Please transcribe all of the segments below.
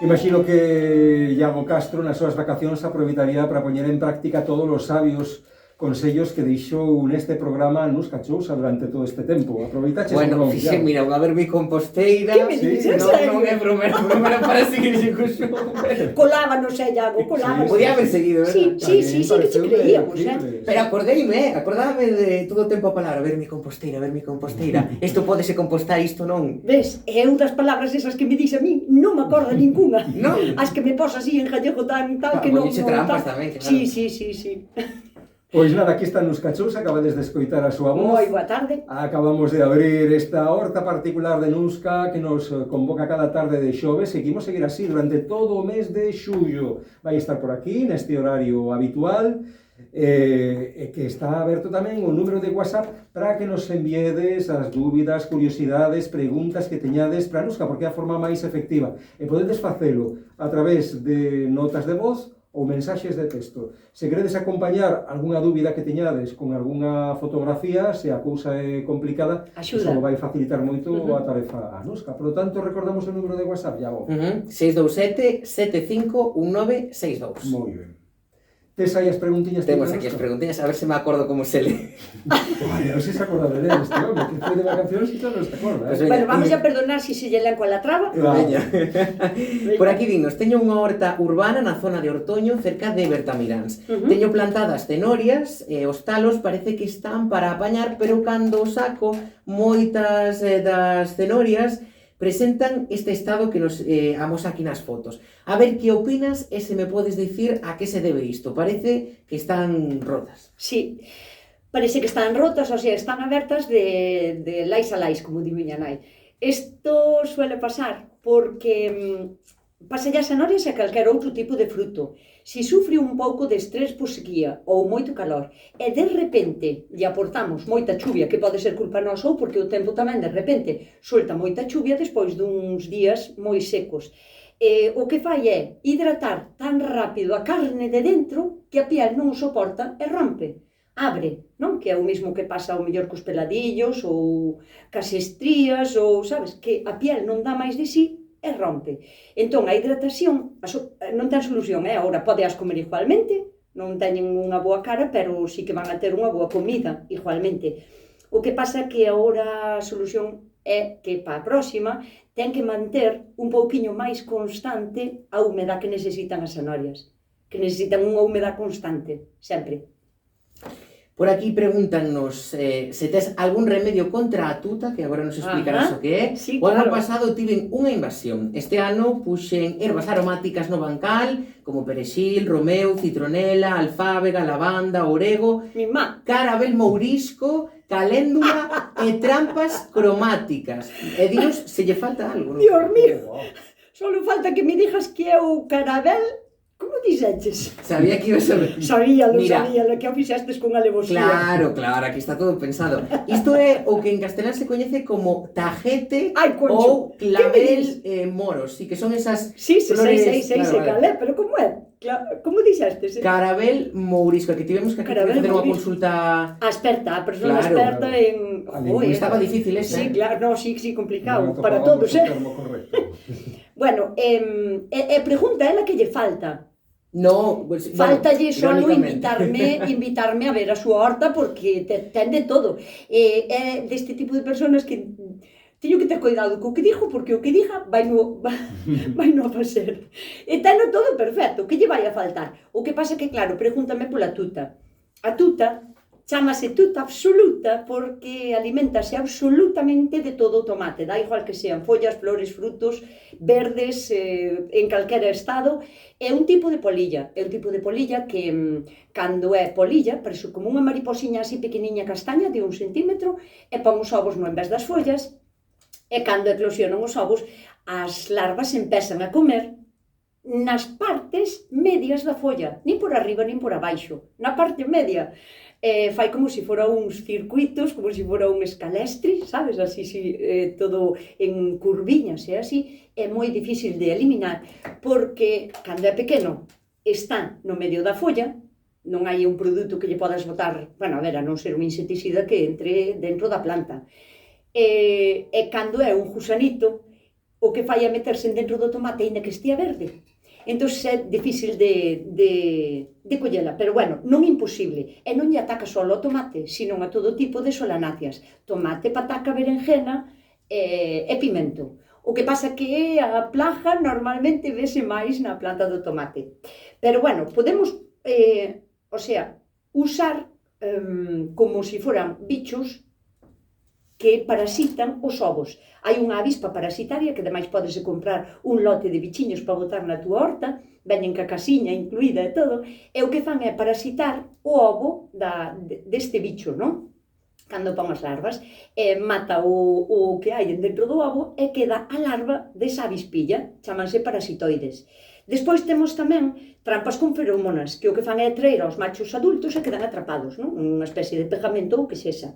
Imagino que Iago Castro nas súas vacacións aproveitaría para poñer en práctica todos os sabios consellos que deixou neste programa Nus Cachousa durante todo este tempo. Aproveitaches Bueno, non? fixe, mira, unha vermicomposteira. Que me dices, en serio? Non é bromero para seguir co xogo. Colábanos, Iago, colábanos. Podía haber seguido, Sí, verdad? sí, que te creíamos, Pero acordábame de todo o tempo a palabra vermicomposteira. Isto pódese compostar, isto non. Ves, eu das palabras esas que me dis a mí non me acordo ninguna. Non. As que me pos así en gallego tan tal que non... Poñeche trampas tamén, claro. Sí. Pois nada, aquí está Nus Cachousa, acabades de escoitar a súa voz. Moi boa tarde. Acabamos de abrir esta horta particular de Nusca que nos convoca cada tarde de xoves. Seguimos seguir así durante todo o mes de xullo. Vai estar por aquí, neste horario habitual, que está aberto tamén o número de WhatsApp para que nos enviedes as dúbidas, curiosidades, preguntas que teñades para Nusca, porque é a forma máis efectiva. E podedes facelo a través de notas de voz ou mensaxes de texto. Se queredes acompañar algunha dúbida que teñades con algunha fotografía, se a cousa é complicada, Axuda. iso vai facilitar moito a tarefa a Nusca. Por lo tanto, recordamos o número de WhatsApp, Iago. 627 751962. Moi ben. Tes aí as preguntiñas? Temos aquí as preguntiñas, a ver se me acordo como se lee. Vale, non sei se acorda de ler este home, que foi de vacacións e non se acorda, Pues Bueno, vamos a perdonar si se lle len coa la traba. Veña. Por aquí dinos, teño unha horta urbana na zona de Ortoño, cerca de Bertamiráns. Teño plantadas cenorias e os talos parece que están para apañar, pero cando saco moitas das cenorias presentan este estado que nos amosa aquí nas fotos. A ver que opinas e se me podes dicir a que se debe isto. Parece que están rotas. Sí, parece que están rotas, o sea, están abertas de lais a lais, como di miña nai. Isto suele pasar porque pasa as zanorias e calquer outro tipo de fruto. Si sufre un pouco de estrés por sequía ou moito calor e de repente lle aportamos moita chuvia, que pode ser culpa nosa ou porque o tempo tamén de repente solta moita chuvia despois duns días moi secos. O que fai é hidratar tan rápido a carne de dentro que a piel non o soporta e rompe. Abre, non? Que é o mesmo que pasa ao mellor cos peladillos ou cas estrías ou, sabes, que a piel non dá máis de sí e rompe. Entón, a hidratación non ten solución, agora podeas comer igualmente, non teñen unha boa cara, pero sí que van a ter unha boa comida igualmente. O que pasa que agora a solución é que para a próxima ten que manter un pouquiño máis constante a humedad que necesitan as zanorias, que necesitan unha humedad constante, sempre. Por aquí pregúntanos se tes algún remedio contra a tuta, que agora nos explicarás o que é. Sí, o ano claro. pasado tiven unha invasión. Este ano puxen ervas aromáticas no bancal, como perexil, romeu, citronela, alfábega, lavanda, orego, Mimá. carabel mourisco, caléndula e trampas cromáticas. E dinos se lle falta algo. Non? Dios mío, solo falta que me digas que é o carabel. Como dixeches? Sabía que ibas a ver. Sabíalo, Mira, que o fixestes con alevosía. Claro, aquí está todo pensado. Isto é o que en castelán se coñece como tajete Ai, concho, ou clavel moros, sí, que son esas Sí, flores... sei calé, pero como é? Como dixestes? Carabel mourisco, que tivemos que aquí Carabel facer unha mourisco. consulta... A experta, a persona Claro, experta en... Estaba difícil esa, Sí, claro, no, sí, complicado, Non para atopábamos todos, o termo correcto. Bueno, pregunta ela que lle falta. No, pues, Faltalle só irónicamente. invitarme a ver a súa horta porque ten de todo. É deste tipo de personas que teño que ter cuidado co que dixo porque o que diga vai no a facer. E teno todo perfecto, que lle vai a faltar? O que pasa que, claro, pregúntame pola tuta. A tuta chámase tuta absoluta porque alimentase absolutamente de todo o tomate, dá igual que sean follas, flores, frutos, verdes, en calquera estado. É un tipo de polilla, que cando é polilla, parece como unha mariposiña así pequeniña castaña de 1 centímetro, e pon os ovos no en vez das follas, e cando eclosionan os ovos, as larvas empezan a comer nas partes medias da folla, nin por arriba nin por abaixo, na parte media. Fai como se fora uns circuitos, como se fora un escalestri, sabes, así, todo en curviñas, e así, é moi difícil de eliminar, porque, cando é pequeno, está no medio da folla, non hai un produto que lle podas botar, bueno, a ver, a non ser un insecticida que entre dentro da planta. E cando é un gusanito, o que fai é meterse dentro do tomate aínda que estea verde. Entón é difícil de collela, pero bueno, non imposible. E non lle ataca só ao tomate, sino a todo tipo de solanáceas. Tomate, pataca, berenjena e pimento. O que pasa que a plaga normalmente vese máis na planta do tomate. Pero bueno, podemos, usar como se foran bichos que parasitan os ovos. Hai unha avispa parasitaria que ademais podese comprar un lote de bichiños para botar na túa horta, veñen ca casiña incluída e todo, e o que fan é parasitar o ovo deste bicho, non? Cando pon as larvas, mata o que hai dentro do ovo e queda a larva desa avispilla, chamanse parasitoides. Despois temos tamén trampas con feromonas, que o que fan é atraer aos machos adultos e quedan atrapados, non? Unha especie de pegamento ou que sexa.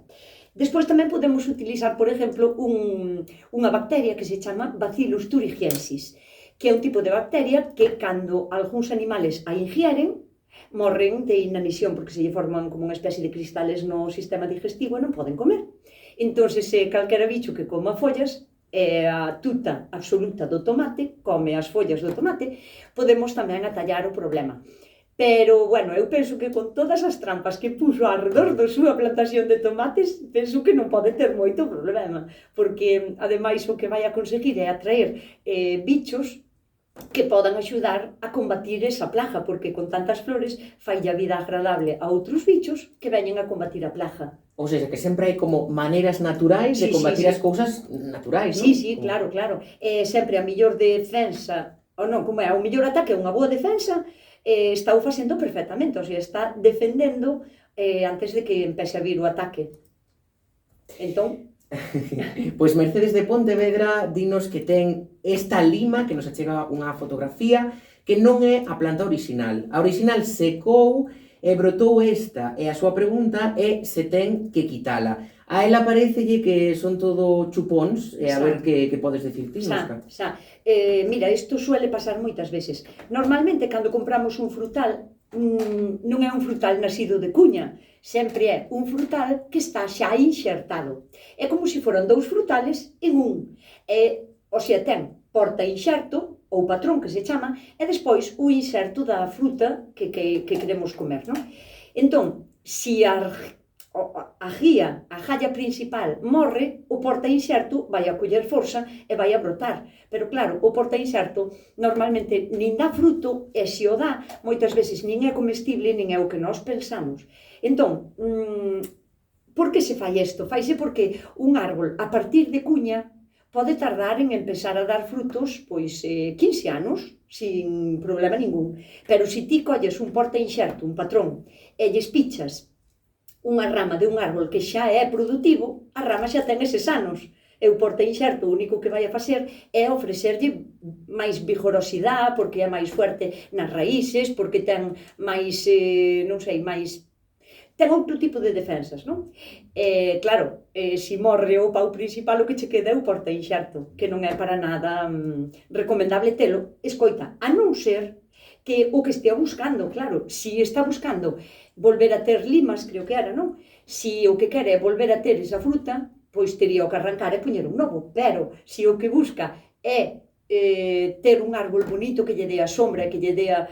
Despois tamén podemos utilizar, por exemplo, unha bacteria que se chama Bacillus thuringiensis, que é un tipo de bacteria que cando algúns animales a ingieren, morren de inanición porque se lle forman como unha especie de cristales no sistema digestivo e non poden comer. Entón, se calquera bicho que coma follas, a tuta absoluta do tomate, come as follas do tomate, podemos tamén atallar o problema. Pero, bueno, eu penso que con todas as trampas que puxo alrededor da súa plantación de tomates, penso que non pode ter moito problema, porque, ademais, o que vai a conseguir é atraer bichos que podan axudar a combatir esa plaga, porque con tantas flores fai a vida agradable a outros bichos que veñen a combatir a plaga. Ou seja, que sempre hai como maneiras naturais de combatir as cousas naturais, non? Sí, claro. Sempre a mellor defensa, ou non, como é, o mellor ataque é unha boa defensa, está o facendo perfectamente, ou sea, está defendendo antes de que empece a vir o ataque. Entón... Pois Mercedes de Pontevedra dinos que ten esta lima, que nos achega unha fotografía, que non é a planta orixinal. A orixinal secou e brotou esta, e a súa pregunta é se ten que quitala. A ela parecelle que son todo chupóns, e a ver que podes dicir ti, Óscar. Mira, isto suele pasar moitas veces. Normalmente, cando compramos un frutal, non é un frutal nasido de cuña, sempre é un frutal que está xa inxertado. É como se foran dous frutales en un. O sea, ten porta inxerto, ou patrón que se chama, e despois o inxerto da fruta que queremos comer, non? Entón, se a jalla principal morre, o porta inxerto vai a coller forza e vai a brotar. Pero claro, o porta inxerto normalmente nin dá fruto, e se o dá, moitas veces nin é comestible, nin é o que nós pensamos. Entón, por que se fai isto? Faise porque un árbol, a partir de cuña, pode tardar en empezar a dar frutos, pois, 15 anos, sin problema ningún. Pero se ti colles un porta inxerto, un patrón, e lles pichas unha rama de un árbol que xa é productivo, a rama xa ten eses anos. E o porta inxerto o único que vai a facer é ofrecerlle máis vigorosidade, porque é máis fuerte nas raíces, porque ten máis, non sei, máis... ten outro tipo de defensas, non? Claro, se morre o pau principal, o que che queda é o porta inxerto, que non é para nada recomendable telo. Escoita, a non ser que o que estea buscando, claro, se está buscando volver a ter limas, creo que era, non? Se o que quere é volver a ter esa fruta, pois tería o que arrancar e poñer un novo. Pero, se o que busca é ter un árbol bonito que lle dea sombra e que lle dea,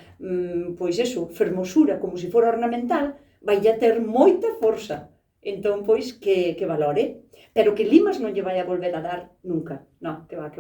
pois eso, fermosura, como se fora ornamental, vai a ter moita forza. Entón, pois, que valore. Pero que limas non lle vai a volver a dar nunca. Non, que va.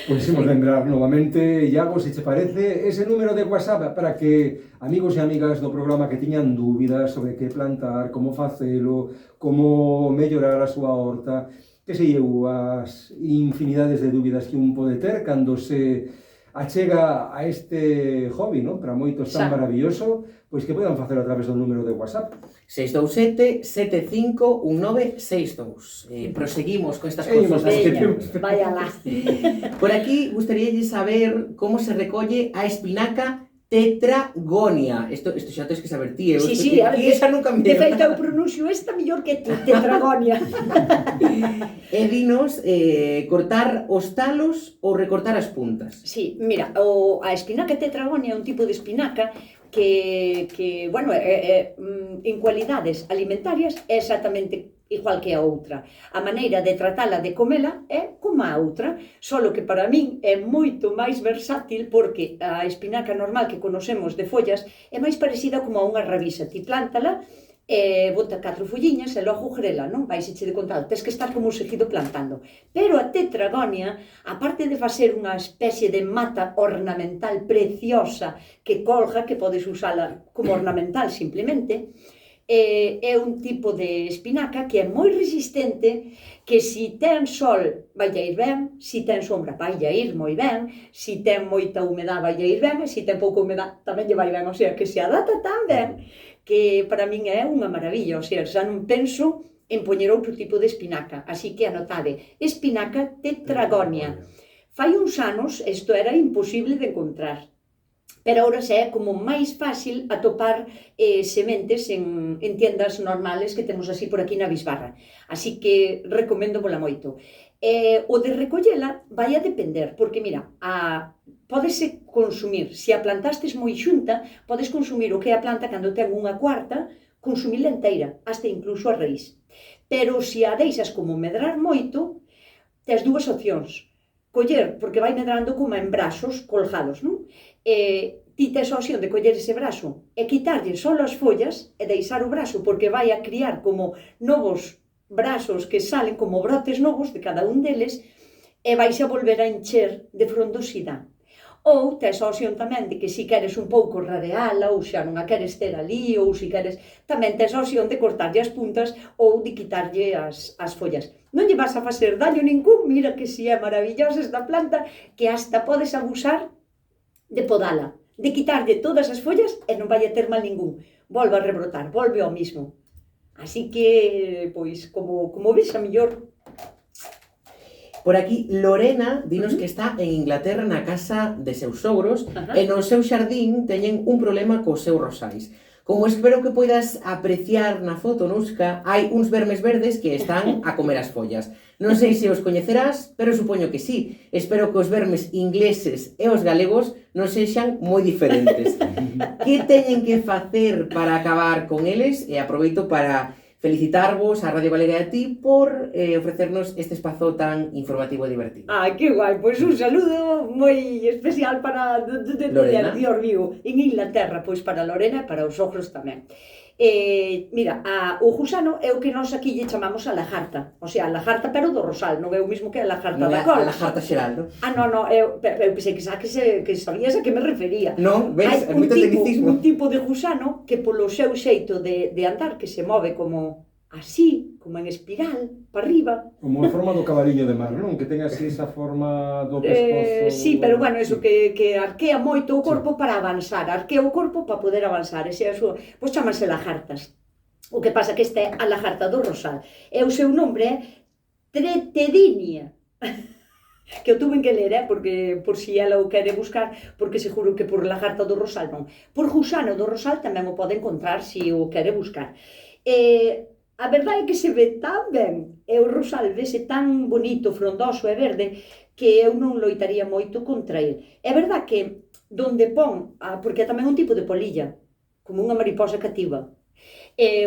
Pois imos lembrar novamente, Iago, se che parece, ese número de WhatsApp para que amigos e amigas do programa que tiñan dúbidas sobre que plantar, como facelo, como mellorar a súa horta, que sei eu, as infinidades de dúbidas que un pode ter cando se achega a este hobby, non? Para moitos tan maravilloso, pois que podan facer a través do número de WhatsApp. 627-751962. Proseguimos con estas cosas. Vaya lá. Por aquí gustaríalle saber como se recolle a espinaca tetragonia. Isto xa tens que saber ti. Sí, esa nunca me... De feito, eu pronuncio esta mellor que tetragonia. E dinos cortar os talos ou recortar as puntas. Sí, mira, a espinaca tetragonia é un tipo de espinaca que bueno, en cualidades alimentarias é exactamente igual que a outra. A maneira de tratala, de comela, é como a outra, solo que para min é moito máis versátil porque a espinaca normal que conocemos de follas é máis parecida como a unha rabisa. Ti plántala, bota 4 folliñas e logo grela, non? Vais eche de contar, tens que estar como seguido plantando. Pero a tetragonia, aparte de facer unha especie de mata ornamental preciosa que colga, que podes usala como ornamental simplemente, é un tipo de espinaca que é moi resistente, que si ten sol vai a ir ben, si ten sombra vai a ir moi ben, si ten moita humedad vai a ir ben, e si ten pouca humedad tamén lle vai ben, o sea, que se adapta tan ben que para min é unha maravilla, o sea, xa non penso en poñer outro tipo de espinaca, así que anotade, espinaca tetragonia. Fai uns anos isto era imposible de encontrar, pero ahora xa é como máis fácil atopar sementes en tiendas normales que temos así por aquí na Bisbarra. Así que recomendo mola moito. O de recollela vai a depender, porque mira, pódese consumir, se a plantastes moi xunta, podes consumir o que é a planta cando ten unha cuarta, consumirla inteira, hasta incluso a raíz. Pero se a deixas como medrar moito, tes dúas opcións. Coller, porque vai medrando como en brazos colgados, non? Ti tes a opción de coller ese brazo e quitarlle só as follas e deixar o brazo, porque vai a criar como novos brazos que salen como brotes novos de cada un deles e vais a volver a encher de frondosidade. Ou tes a opción tamén de que se queres un pouco rareala ou xa non a queres ter ali, ou se queres, tamén tes a opción de cortarlle as puntas ou de quitarlle as follas. Non lle vas a facer daño ningún, mira que si é maravillosa esta planta, que hasta podes abusar de podala, de quitarlle todas as follas e non vai a ter mal ningún. Volve a rebrotar, volve ao mismo. Así que, pois, como ves, a mellor... Por aquí, Lorena dinos que está en Inglaterra na casa de seus sogros e no seu xardín teñen un problema cos seus rosais. Como espero que poidas apreciar na foto, Nuska, hai uns vermes verdes que están a comer as follas. Non sei se os coñecerás, pero supoño que sí. Espero que os vermes ingleses e os galegos non sexan moi diferentes. Que teñen que facer para acabar con eles? E aproveito para felicitarvos a Radio Galega e a ti por ofrecernos este espazo tan informativo e divertido. Que guai, pois un saludo moi especial para Lorena. Dios vivo, en Inglaterra, pois para Lorena e para os ogros tamén. Mira, o gusano é o que nós aquí lle chamamos a lagarta, o sea, a lagarta pero do rosal, non é o mismo que a lagarta da col. Non é a lagarta xeral, non? Non, eu pensei que sabías a que me refería. Non, ves, é moito tecnicismo. Un tipo de gusano que polo seu xeito de andar, que se move como así, como en espiral, para arriba. Como a forma do cabaliño de mar, non? Que ten así esa forma do pescozo... Sí, pero bueno, eso que arquea moito o corpo para avanzar, arquea o corpo para poder avanzar, ese é a súa... Pois chamanse lagartas. O que pasa que esta é a lagarta do rosal. E o seu nombre é Tretedinia. Que o tuven que ler, porque por si ela o quere buscar, porque seguro que por lagarta do rosal non. Por gusano do rosal tamén o pode encontrar se o quere buscar. A verdade é que se ve tan ben, e o rosal vese tan bonito, frondoso e verde, que eu non loitaría moito contra ele. É verdade que donde pon, porque é tamén un tipo de polilla, como unha mariposa cativa,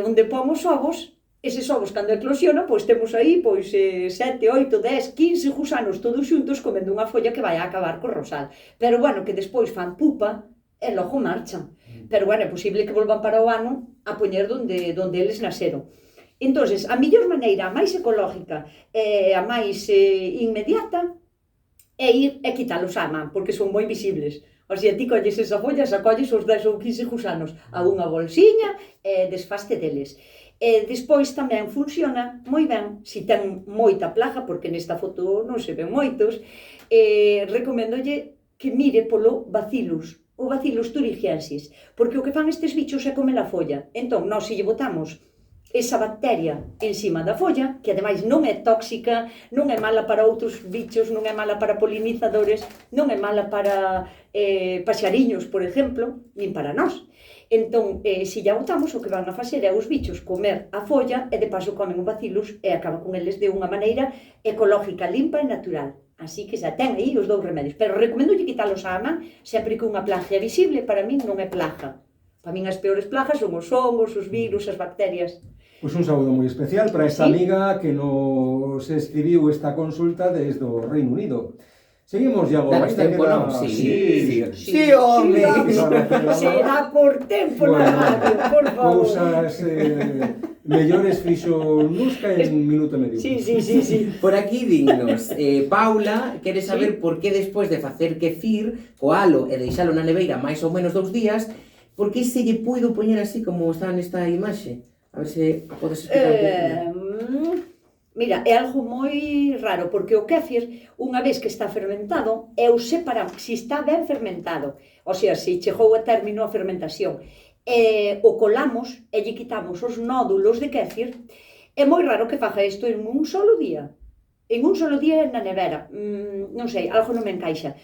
onde pon os ovos, eses ovos cando eclosiona, pois temos aí 7, 8, 10, 15 gusanos todos xuntos comendo unha folla que vai a acabar co rosal. Pero bueno, que despois fan pupa e logo marchan. Pero bueno, é posible que volvan para o ano a poñer donde eles naceron. Entonces, a mellor maneira, a máis ecológica e a máis inmediata é ir e quitalos á man, porque son moi visibles. O sea, ti colles esa folla, sacolles os 10 ou 15 gusanos a unha bolsiña e desfaste deles. Despois tamén funciona moi ben, se ten moita plaga, porque nesta foto non se ven moitos, recomendolle que mire polo bacillus, o Bacillus thuringiensis, porque o que fan estes bichos é comer a folla. Entón, nós se lle botamos esa bacteria encima da folla, que ademais non é tóxica, non é mala para outros bichos, non é mala para polinizadores, non é mala para paxariños, por exemplo, nin para nós. Entón, se lla botamos, o que van a facer é os bichos comer a folla e de paso comen o bacillus e acaban con eles de unha maneira ecológica, limpa e natural. Así que xa ten aí os dous remedios. Pero recomendolle quitalos á man, sempre que unha plaga é visible, para min non é plaga. Para min as peores plagas son os hongos, os virus, as bacterias. Pois un saúdo moi especial para esta Sí. amiga que nos escribiu esta consulta desde o Reino Unido. Seguimos, Iago. Danos Ainda tempo, queda- non? Sí, Sí. sí, home. Será por tempo na radio, por favor. Cousas mellores fixo Nusca en minuto e medio. Sí. Por aquí dignos, Paula quere saber por que despois de facer kefir, coalo e deixalo na neveira máis ou menos 2 días, por que se lle puido poñer así como está nesta imaxe? A ver se a podes explicar un pouco. Mira, é algo moi raro, porque o kéfir, unha vez que está fermentado, o separamos, se está ben fermentado, o sea, se chegou a término a fermentación, o colamos e lle quitamos os nódulos de kéfir, é moi raro que faga isto en un solo día. En un solo día na nevera. Non sei, algo non me encaixa.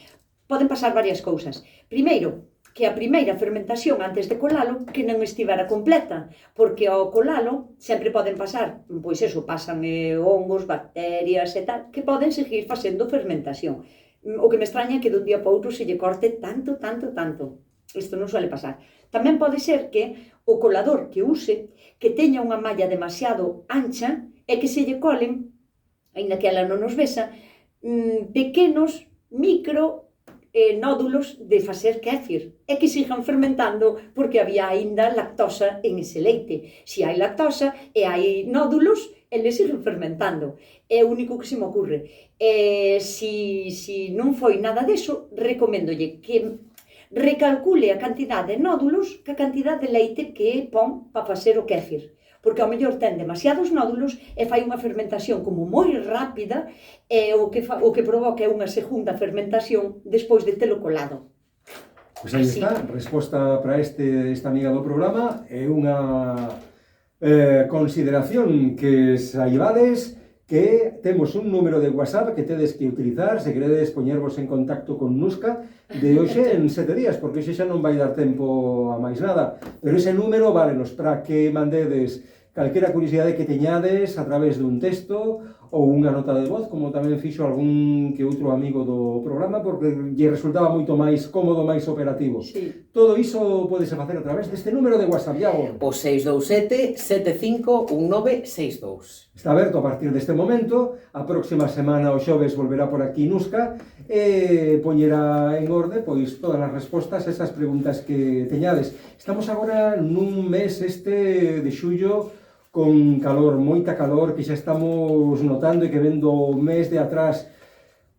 Poden pasar varias cousas. Primeiro, que a primeira fermentación antes de colalo que non estivera completa, porque ao colalo sempre poden pasar, pois eso, pasan hongos, bacterias e tal, que poden seguir facendo fermentación. O que me extraña é que dun día para outro se lle corte tanto. Isto non suele pasar. Tamén pode ser que o colador que use, que teña unha malla demasiado ancha e que se lle colen, aínda que ela non nos vesa, pequenos micro nódulos de facer kéfir e que sigan fermentando porque había aínda lactosa en ese leite. Se hai lactosa e hai nódulos, eles siguen fermentando. É o único que se me ocurre. Si non foi nada deso, recoméndolle que recalcule a cantidade de nódulos que a cantidade de leite que pon para facer o kéfir. Porque ao mellor ten demasiados nódulos e fai unha fermentación como moi rápida e o que provoca é unha segunda fermentación despois de telo colado. Pois aí está, resposta para esta amiga do programa. É unha consideración que saibades que temos un número de WhatsApp que tedes que utilizar se queredes poñervos en contacto con Nusca de hoxe en 7 días, porque hoxe xa non vai dar tempo a máis nada, pero ese número válenos para que mandedes calquera curiosidade que teñades a través dun texto ou unha nota de voz, como tamén fixo algún que outro amigo do programa, porque lle resultaba moito máis cómodo, máis operativo. Sí. Todo iso podese facer a través deste número de WhatsApp, Iago. O 627 75 1962. Está aberto a partir deste momento. A próxima semana o xoves volverá por aquí Nusca e poñerá en orde pois todas as respostas a esas preguntas que teñades. Estamos agora nun mes de xullo con calor, moita calor, que xa estamos notando e que vendo o mes de atrás.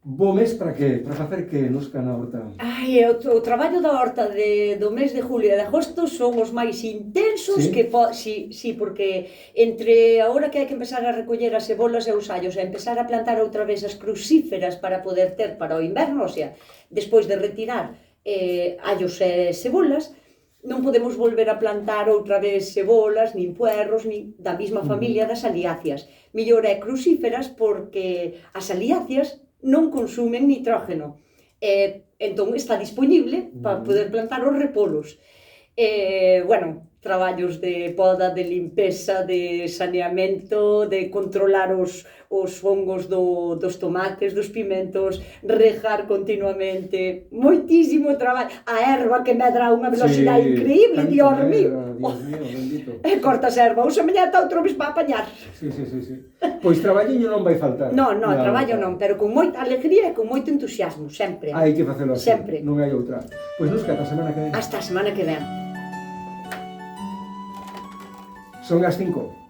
Bo mes para que? Para facer que Nusca na horta? Ai, o traballo da horta do mes de julio e de agosto son os máis intensos. Sí? Sí, porque entre a hora que hai que empezar a recoller as cebolas e os allos e empezar a plantar outra vez as crucíferas para poder ter para o inverno, o sea, despois de retirar allos e cebolas, non podemos volver a plantar outra vez cebolas, nin puerros, nin da mesma familia das aliáceas. Mellor é crucíferas porque as aliáceas non consumen nitrógeno. Entón está disponible para poder plantar os repolos. Bueno, traballos de poda, de limpeza, de saneamento, de controlar os hongos dos tomates, dos pimentos, regar continuamente, moitísimo traballo. A erva que medra a unha velocidade increíble, Dios mío. Dios mío, bendito. Cortas erva, usa mañá está outro mes para apañar. Sí. Pois traballiño non vai faltar. Non, traballo non, pero con moita alegría e con moito entusiasmo, sempre. Hai que facelo así, sempre. Non hai outra. Pois Nusca, ata a semana que ven. Hasta a semana que ven. Son as 5.